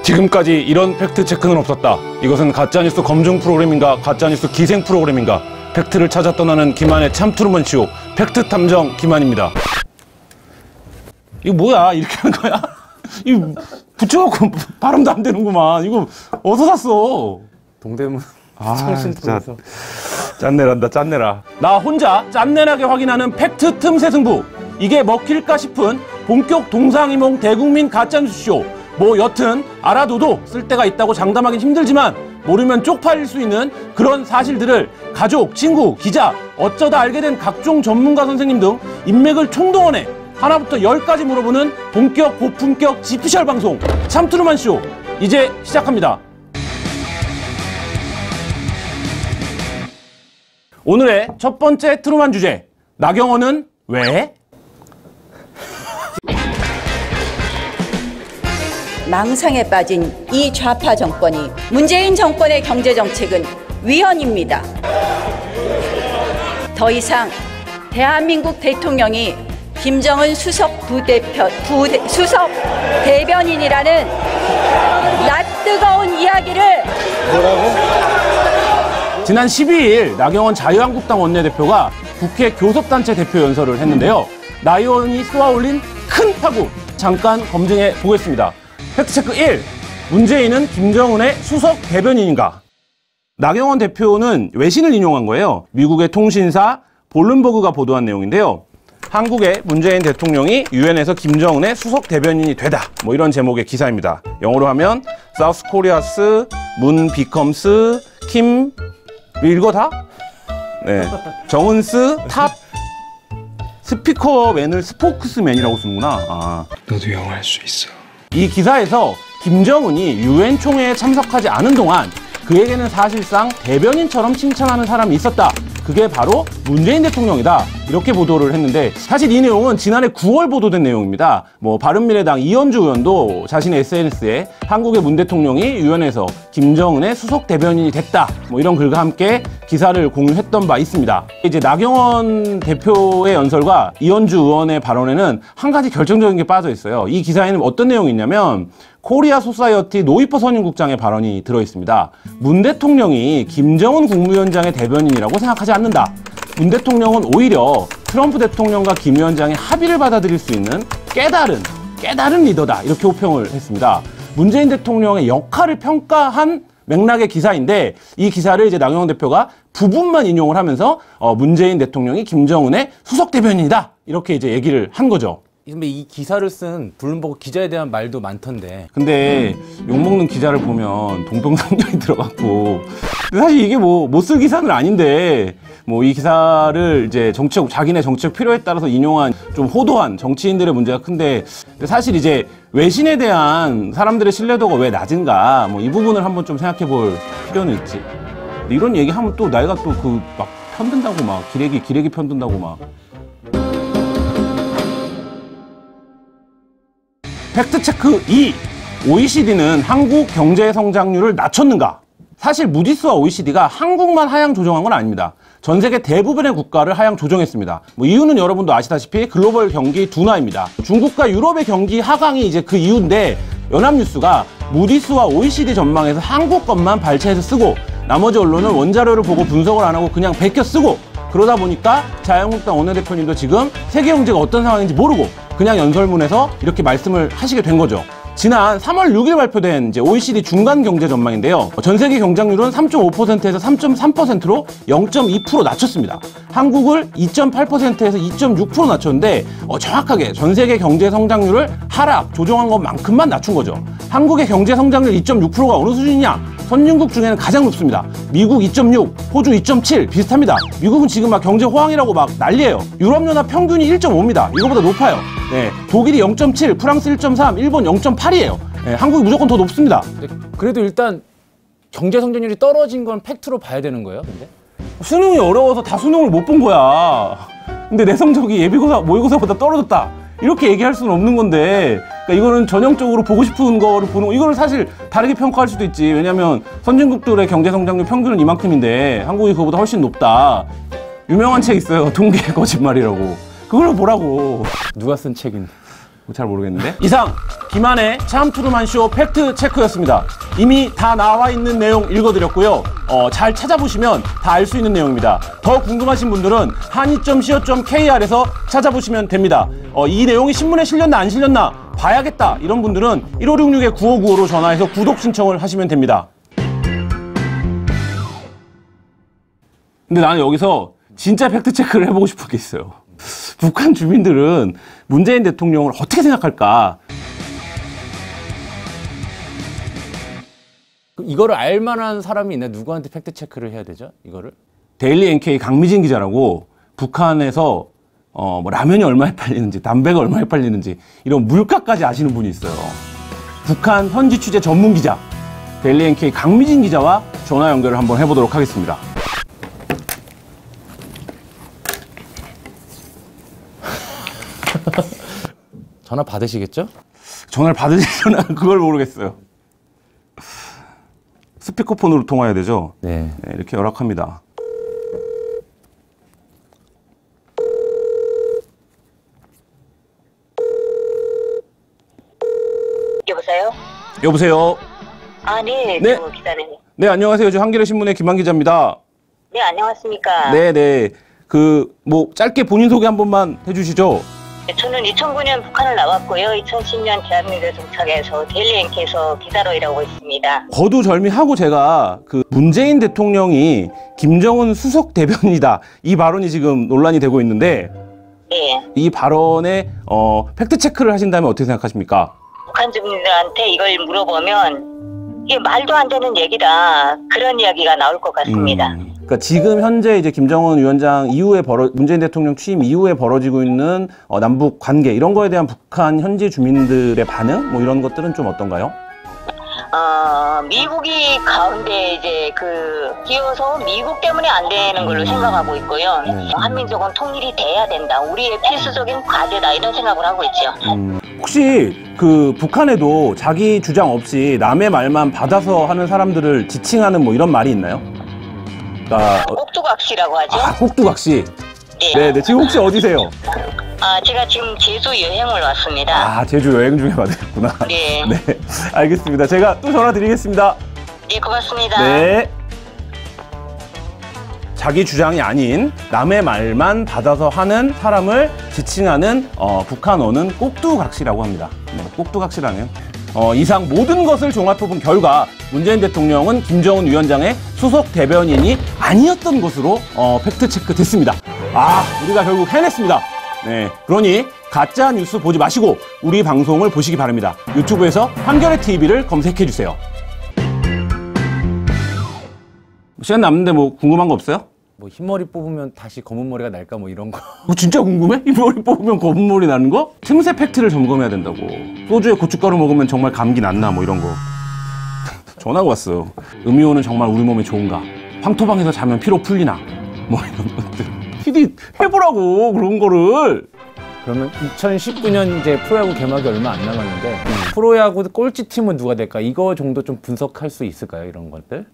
지금까지 이런 팩트체크는 없었다. 이것은 가짜뉴스 검증 프로그램인가 가짜뉴스 기생 프로그램인가. 팩트를 찾아 떠나는 김한의 참트루먼 쇼 팩트 탐정 김한입니다. 이거 뭐야? 이렇게 하는 거야? 이거 붙여갖고 발음도 안 되는구만. 이거 어디서 샀어? 동대문 성신동에서. 짠내란다 짠내라. 나 혼자 짠내나게 확인하는 팩트 틈새 승부. 이게 먹힐까 싶은 본격 동상이몽 대국민 가짜뉴스 쇼. 뭐 여튼 알아둬도 쓸데가 있다고 장담하긴 힘들지만 모르면 쪽팔릴 수 있는 그런 사실들을 가족, 친구, 기자, 어쩌다 알게 된 각종 전문가 선생님 등 인맥을 총동원해 하나부터 10까지 물어보는 본격 고품격 지피셜 방송 참트루먼 쇼 이제 시작합니다. 오늘의 첫 번째 트루먼 주제, 나경원은 왜? 망상에 빠진 이 좌파 정권이 문재인 정권의 경제정책은 위헌입니다. 더 이상 대한민국 대통령이 김정은 수석 대변인이라는 낯뜨거운 이야기를 지난 12일 나경원 자유한국당 원내대표가 국회 교섭단체 대표 연설을 했는데요. 나 의원이 쏘아올린 큰 파국 잠깐 검증해 보겠습니다. 팩트체크 1. 문재인은 김정은의 수석 대변인인가? 나경원 대표는 외신을 인용한 거예요. 미국의 통신사 볼룸버그가 보도한 내용인데요. 한국의 문재인 대통령이 유엔에서 김정은의 수석 대변인이 되다. 뭐 이런 제목의 기사입니다. 영어로 하면 South Korea's Moon becomes Kim 읽어 다? 네. 정은스 탑 스피커맨을 스포크스맨이라고 쓰는구나. 너도 영어 할 수 있어. 이 기사에서 김정은이 유엔 총회에 참석하지 않은 동안 그에게는 사실상 대변인처럼 칭찬하는 사람이 있었다. 그게 바로 문재인 대통령이다. 이렇게 보도를 했는데 사실 이 내용은 지난해 9월 보도된 내용입니다. 뭐 바른미래당 이현주 의원도 자신의 SNS에 한국의 문 대통령이 유엔에서 김정은의 수석 대변인이 됐다. 뭐 이런 글과 함께 기사를 공유했던 바 있습니다. 이제 나경원 대표의 연설과 이현주 의원의 발언에는 한 가지 결정적인 게 빠져 있어요. 이 기사에는 어떤 내용이 있냐면 코리아 소사이어티 노이퍼 선임국장의 발언이 들어있습니다. 문 대통령이 김정은 국무위원장의 대변인이라고 생각하지 않는다. 문 대통령은 오히려 트럼프 대통령과 김 위원장의 합의를 받아들일 수 있는 깨달은 리더다. 이렇게 호평을 했습니다. 문재인 대통령의 역할을 평가한 맥락의 기사인데 이 기사를 이제 나경원 대표가 부분만 인용을 하면서 문재인 대통령이 김정은의 수석 대변인이다. 이렇게 이제 얘기를 한 거죠. 근데 이 기사를 쓴 블룸버그 기자에 대한 말도 많던데. 근데 욕먹는 기자를 보면 동병상련이 들어갔고 사실 이게 뭐 못 쓸 기사는 아닌데 뭐 이 기사를 이제 자기네 정책 필요에 따라서 인용한 좀 호도한 정치인들의 문제가 큰데 사실 이제 외신에 대한 사람들의 신뢰도가 왜 낮은가 뭐 이 부분을 한번 좀 생각해 볼 필요는 있지. 이런 얘기하면 또 내가 또 그 막 편든다고 막 기레기 편든다고 막. 팩트체크 2. OECD는 한국 경제 성장률을 낮췄는가? 사실 무디스와 OECD가 한국만 하향 조정한 건 아닙니다. 전 세계 대부분의 국가를 하향 조정했습니다. 뭐 이유는 여러분도 아시다시피 글로벌 경기 둔화입니다. 중국과 유럽의 경기 하강이 이제 그 이유인데 연합뉴스가 무디스와 OECD 전망에서 한국 것만 발췌해서 쓰고 나머지 언론은 원자료를 보고 분석을 안 하고 그냥 베껴 쓰고 그러다 보니까 자유한국당 원내대표님도 지금 세계 경제가 어떤 상황인지 모르고 그냥 연설문에서 이렇게 말씀을 하시게 된 거죠. 지난 3월 6일 발표된 이제 OECD 중간 경제 전망인데요. 전 세계 경장률은 3.5%에서 3.3%로 0.2% 낮췄습니다. 한국을 2.8%에서 2.6% 낮췄는데 정확하게 전 세계 경제 성장률을 하락, 조정한 것만큼만 낮춘 거죠. 한국의 경제 성장률 2.6%가 어느 수준이냐? 선진국 중에는 가장 높습니다. 미국 2.6, 호주 2.7 비슷합니다. 미국은 지금 막 경제 호황이라고 막 난리예요. 유럽연합 평균이 1.5입니다. 이거보다 높아요. 네, 독일이 0.7, 프랑스 1.3, 일본 0.8이에요. 네, 한국이 무조건 더 높습니다. 그래도 일단 경제 성장률이 떨어진 건 팩트로 봐야 되는 거예요, 근데? 수능이 어려워서 다 수능을 못 본 거야. 근데 내 성적이 예비고사, 모의고사보다 떨어졌다. 이렇게 얘기할 수는 없는 건데 그러니까 이거는 전형적으로 보고 싶은 거를 보는 거. 이거를 사실 다르게 평가할 수도 있지. 왜냐면 선진국들의 경제 성장률 평균은 이만큼인데 한국이 그거보다 훨씬 높다. 유명한 책 있어요. 통계의 거짓말이라고. 그걸로 보라고. 누가 쓴 책인데? 잘 모르겠는데. 이상 김한의 참 투르만 쇼 팩트 체크였습니다. 이미 다 나와 있는 내용 읽어드렸고요. 잘 찾아보시면 다 알 수 있는 내용입니다. 더 궁금하신 분들은 한이.co.kr에서 찾아보시면 됩니다. 이 내용이 신문에 실렸나 안 실렸나 봐야겠다 이런 분들은 1566-9595로 전화해서 구독 신청을 하시면 됩니다. 근데 나는 여기서 진짜 팩트체크를 해보고 싶은 게 있어요. 북한 주민들은 문재인 대통령을 어떻게 생각할까? 이거를 알만한 사람이 있나? 누구한테 팩트체크를 해야 되죠? 이거를? 데일리 NK 강미진 기자라고 북한에서 뭐 라면이 얼마에 팔리는지, 담배가 얼마에 팔리는지 이런 물가까지 아시는 분이 있어요. 북한 현지 취재 전문 기자 데일리 NK 강미진 기자와 전화 연결을 한번 해보도록 하겠습니다. 전화 받으시겠죠? 전화를 받으시려나 그걸 모르겠어요. 스피커폰으로 통화해야 되죠? 네. 네, 이렇게 연락합니다. 여보세요? 여보세요? 아, 네, 네. 저 기자님. 네, 안녕하세요. 저 한겨레 신문의 김한 기자입니다. 네, 안녕하십니까? 네. 뭐 짧게 본인 소개 한 번만 해주시죠. 네, 저는 2009년 북한을 나왔고요. 2010년 대한민국에 정착해서 데일리 NK에서 기자로 일하고 있습니다. 거두절미하고 제가 그 문재인 대통령이 김정은 수석 대변이다 이 발언이 지금 논란이 되고 있는데 네. 이 발언에 팩트 체크를 하신다면 어떻게 생각하십니까? 북한 주민들한테 이걸 물어보면 이게 말도 안 되는 얘기다. 그런 이야기가 나올 것 같습니다. 그러니까 지금 현재 이제 김정은 위원장 이후에 문재인 대통령 취임 이후에 벌어지고 있는 남북 관계 이런 거에 대한 북한 현지 주민들의 반응 뭐 이런 것들은 좀 어떤가요? 미국이 가운데 이제 끼어서 미국 때문에 안 되는 걸로 생각하고 있고요. 한민족은 통일이 돼야 된다. 우리의 필수적인 과제다. 이런 생각을 하고 있죠. 혹시 그 북한에도 자기 주장 없이 남의 말만 받아서 하는 사람들을 지칭하는 뭐 이런 말이 있나요? 그러니까 꼭두각시라고 하죠. 꼭두각시. 네. 네. 지금 혹시 어디세요? 제가 지금 제주 여행을 왔습니다. 제주 여행 중에 받으셨구나. 네. 네, 알겠습니다. 제가 또 전화 드리겠습니다. 네, 고맙습니다. 네. 자기 주장이 아닌 남의 말만 받아서 하는 사람을 지칭하는 북한어는 꼭두각시라고 합니다. 네, 꼭두각시라네요. 이상 모든 것을 종합해본 결과 문재인 대통령은 김정은 위원장의 수석 대변인이 아니었던 것으로 팩트체크 됐습니다. 우리가 결국 해냈습니다. 네, 그러니 가짜 뉴스 보지 마시고 우리 방송을 보시기 바랍니다. 유튜브에서 한겨레 TV를 검색해 주세요. 시간 남는데 뭐 궁금한 거 없어요? 뭐 흰머리 뽑으면 다시 검은 머리가 날까 뭐 이런 거. 진짜 궁금해? 이 머리 뽑으면 검은 머리 나는 거? 틈새 팩트를 점검해야 된다고. 소주에 고춧가루 먹으면 정말 감기 낫나 뭐 이런 거. 전화가 왔어요. 음이온은 정말 우리 몸에 좋은가? 황토방에서 자면 피로 풀리나? 뭐 이런 것들. PD 해보라고 그런 거를. 그러면 2019년 이제 프로야구 개막이 얼마 안 남았는데 프로야구 꼴찌 팀은 누가 될까? 이거 정도 좀 분석할 수 있을까요? 이런 것들?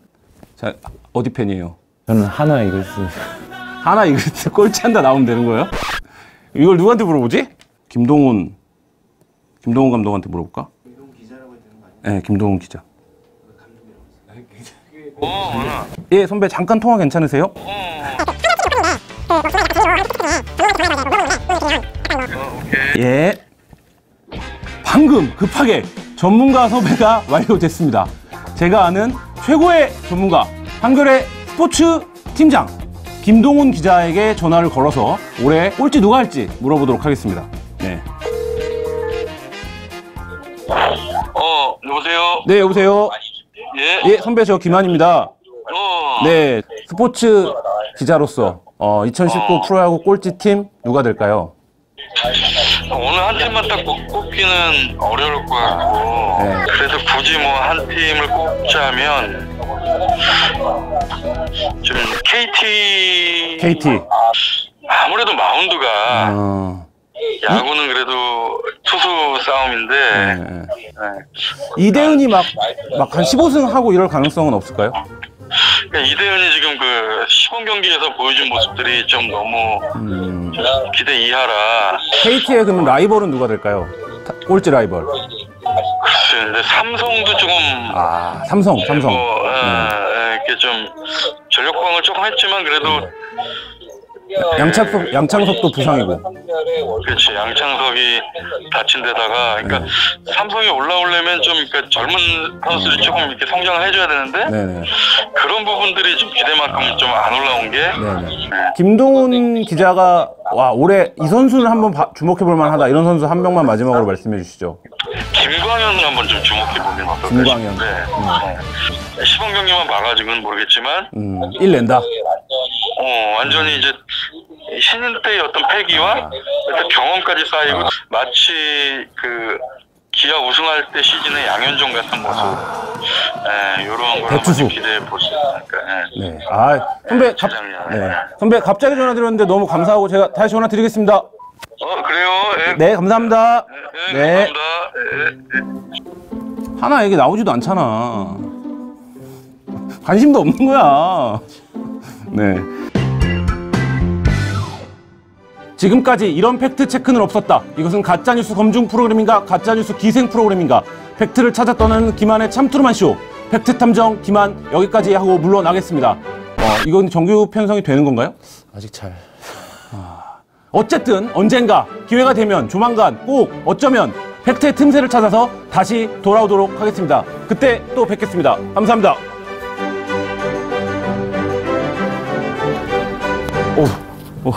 자, 어디 팬이에요? 저는 하나 이글스. 하나 이글스 꼴찌 한다 나오면 되는 거예요? 이걸 누구한테 물어보지? 김동훈 감독한테 물어볼까? 김동훈 기자라고 해야 되는 거 아니에요? 네, 김동훈 기자. 예, 선배 잠깐 통화 괜찮으세요? 예. 방금 급하게 전문가 섭외가 완료됐습니다. 제가 아는 최고의 전문가 한겨레 스포츠 팀장 김동훈 기자에게 전화를 걸어서 올해 꼴찌 누가 할지 물어보도록 하겠습니다. 네. 여보세요? 네, 여보세요? 예? 예, 선배 저 김한입니다. 네, 스포츠 기자로서 2019 프로야구 꼴찌팀 누가 될까요? 오늘 한 팀만 딱 꼽기는 어려울 것 같고 네. 그래도 굳이 뭐 한 팀을 꼽자면 좀 KT 아무래도 마운드가 야구는 그래도 투수 싸움인데 이대은이 막 한 15승 하고 이럴 가능성은 없을까요? 그러니까 이대현이 지금 그 시범 경기에서 보여준 모습들이 좀 너무 기대 이하라. KT의 그럼 라이벌은 누가 될까요? 꼴찌 라이벌. 글쎄, 근데 삼성도 조금 아, 삼성. 이렇게 좀 전력광을 조금 했지만 그래도 양창석도 부상이고. 그렇지, 양창석이 다친 데다가 그러니까 삼성이 올라오려면 좀 그러니까 젊은 선수들이 조금 이렇게 성장을 해줘야 되는데 네네. 그런 부분들이 좀 기대만큼 좀 안 올라온 게 네네. 김동훈 기자가 와 올해 이 선수를 한번 주목해 볼 만하다 이런 선수 한 명만 마지막으로 말씀해 주시죠. 김광현을 한번 좀 주목해 보면 어떨까 김광현. 싶은데 시범 경기만 봐가지고는 모르겠지만 1 낸다. 완전히 이제 신인 때의 어떤 패기와 어떤 경험까지 쌓이고 마치 그 기아 우승할 때 시즌의 양현종 같은 모습, 이런 걸 대투수. 한번 기대해 볼 수 있으니까. 네. 아 선배 선배 갑자기 전화 드렸는데 너무 감사하고 제가 다시 전화 드리겠습니다. 그래요. 네 감사합니다. 네. 감사합니다. 하나 얘기 나오지도 않잖아. 관심도 없는 거야. 네. 지금까지 이런 팩트 체크는 없었다. 이것은 가짜뉴스 검증 프로그램인가 가짜뉴스 기생 프로그램인가. 팩트를 찾아 떠나는 김한의 참투르만 쇼. 팩트 탐정 김한 여기까지 하고 물러나겠습니다. 이건 정규 편성이 되는 건가요? 아직 잘. 어쨌든 언젠가 기회가 되면 조만간 꼭 어쩌면 팩트의 틈새를 찾아서 다시 돌아오도록 하겠습니다. 그때 또 뵙겠습니다. 감사합니다. 오.